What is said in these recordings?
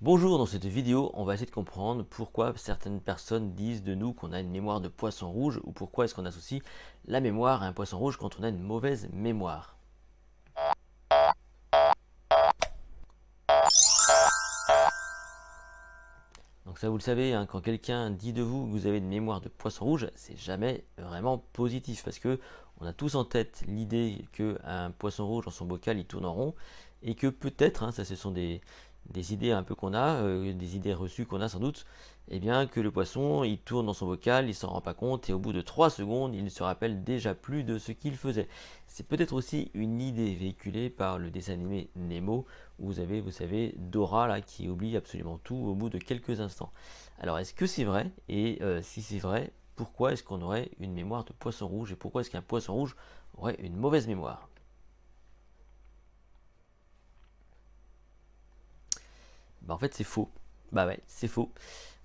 Bonjour, dans cette vidéo, on va essayer de comprendre pourquoi certaines personnes disent de nous qu'on a une mémoire de poisson rouge ou pourquoi est-ce qu'on associe la mémoire à un poisson rouge quand on a une mauvaise mémoire. Donc ça vous le savez, hein, quand quelqu'un dit de vous que vous avez une mémoire de poisson rouge, c'est jamais vraiment positif parce que on a tous en tête l'idée qu'un poisson rouge dans son bocal il tourne en rond et que peut-être, hein, ça ce sont des idées un peu qu'on a, des idées reçues qu'on a sans doute, et bien que le poisson il tourne dans son bocal, il s'en rend pas compte et au bout de 3 secondes il ne se rappelle déjà plus de ce qu'il faisait. C'est peut-être aussi une idée véhiculée par le dessin animé Nemo où vous avez, vous savez, Dora là qui oublie absolument tout au bout de quelques instants. Alors est-ce que c'est vrai? Et si c'est vrai, pourquoi est-ce qu'on aurait une mémoire de poisson rouge et pourquoi est-ce qu'un poisson rouge aurait une mauvaise mémoire? Bah en fait c'est faux. Bah ouais, c'est faux.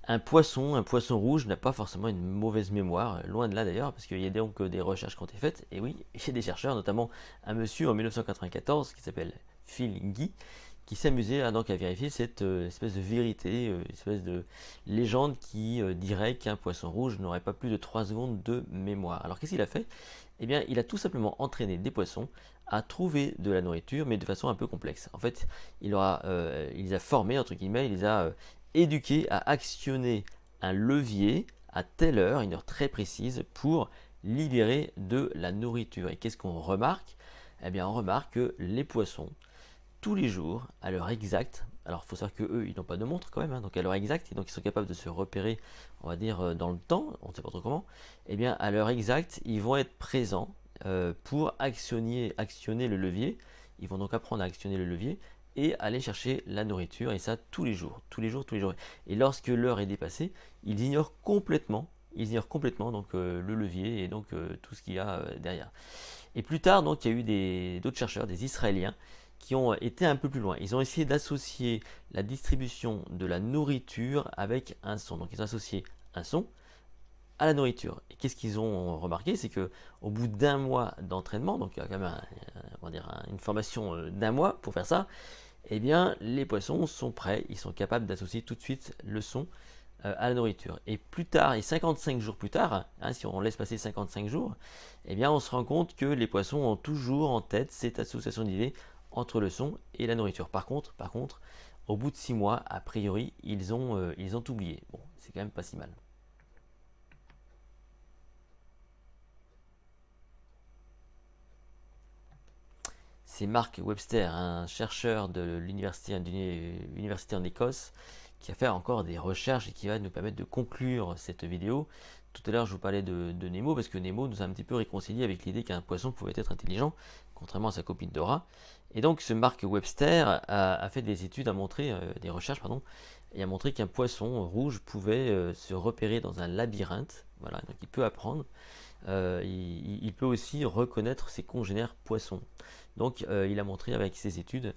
Un poisson rouge n'a pas forcément une mauvaise mémoire, loin de là d'ailleurs, parce qu'il y a donc des recherches qui ont été faites, et oui, il y a des chercheurs, notamment un monsieur en 1994 qui s'appelle Phil Guy, qui s'amusait à vérifier cette espèce de vérité, espèce de légende qui dirait qu'un poisson rouge n'aurait pas plus de 3 secondes de mémoire. Alors qu'est-ce qu'il a fait? Eh bien, il a tout simplement entraîné des poissons à trouver de la nourriture, mais de façon un peu complexe. En fait, il les a formés, entre guillemets, il les a éduqués à actionner un levier à telle heure, une heure très précise, pour libérer de la nourriture. Et qu'est-ce qu'on remarque? Eh bien, on remarque que les poissons, tous les jours, à l'heure exacte, alors il faut savoir qu'eux, ils n'ont pas de montre quand même, hein, donc à l'heure exacte, et donc ils sont capables de se repérer, on va dire, dans le temps, on ne sait pas trop comment, et bien à l'heure exacte, ils vont être présents pour actionner le levier, ils vont donc apprendre à actionner le levier et aller chercher la nourriture, et ça tous les jours, tous les jours, tous les jours. Et lorsque l'heure est dépassée, ils ignorent complètement donc, le levier et donc tout ce qu'il y a derrière. Et plus tard, donc, il y a eu d'autres chercheurs, des Israéliens, qui ont été un peu plus loin. Ils ont essayé d'associer la distribution de la nourriture avec un son. Donc ils ont associé un son à la nourriture. Et qu'est-ce qu'ils ont remarqué? C'est que au bout d'un mois d'entraînement, donc il y a quand même on va dire une formation d'un mois pour faire ça, eh bien les poissons sont prêts, ils sont capables d'associer tout de suite le son à la nourriture. Et plus tard, et 55 jours plus tard, hein, si on laisse passer 55 jours, eh bien on se rend compte que les poissons ont toujours en tête cette association d'idées entre le son et la nourriture. Par contre, au bout de 6 mois, a priori, ils ont oublié. Bon, c'est quand même pas si mal. C'est Mark Webster, un chercheur de l'université en Écosse, qui va faire encore des recherches et qui va nous permettre de conclure cette vidéo. Tout à l'heure, je vous parlais de Nemo, parce que Nemo nous a un petit peu réconcilié avec l'idée qu'un poisson pouvait être intelligent, contrairement à sa copine Dora. Et donc, ce Mark Webster a fait des études, des recherches, pardon, et a montré qu'un poisson rouge pouvait se repérer dans un labyrinthe. Voilà, donc il peut apprendre. Il peut aussi reconnaître ses congénères poissons. Donc il a montré avec ses études,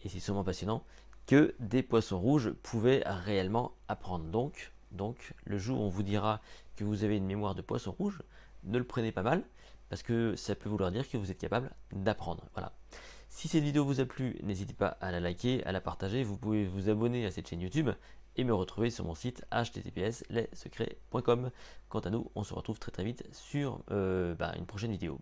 et c'est sûrement passionnant, que des poissons rouges pouvaient réellement apprendre. Donc le jour où on vous dira que vous avez une mémoire de poisson rouge, ne le prenez pas mal, parce que ça peut vouloir dire que vous êtes capable d'apprendre. Voilà. Si cette vidéo vous a plu, n'hésitez pas à la liker, à la partager. Vous pouvez vous abonner à cette chaîne YouTube et me retrouver sur mon site https lessecrets.com. Quant à nous, on se retrouve très très vite sur une prochaine vidéo.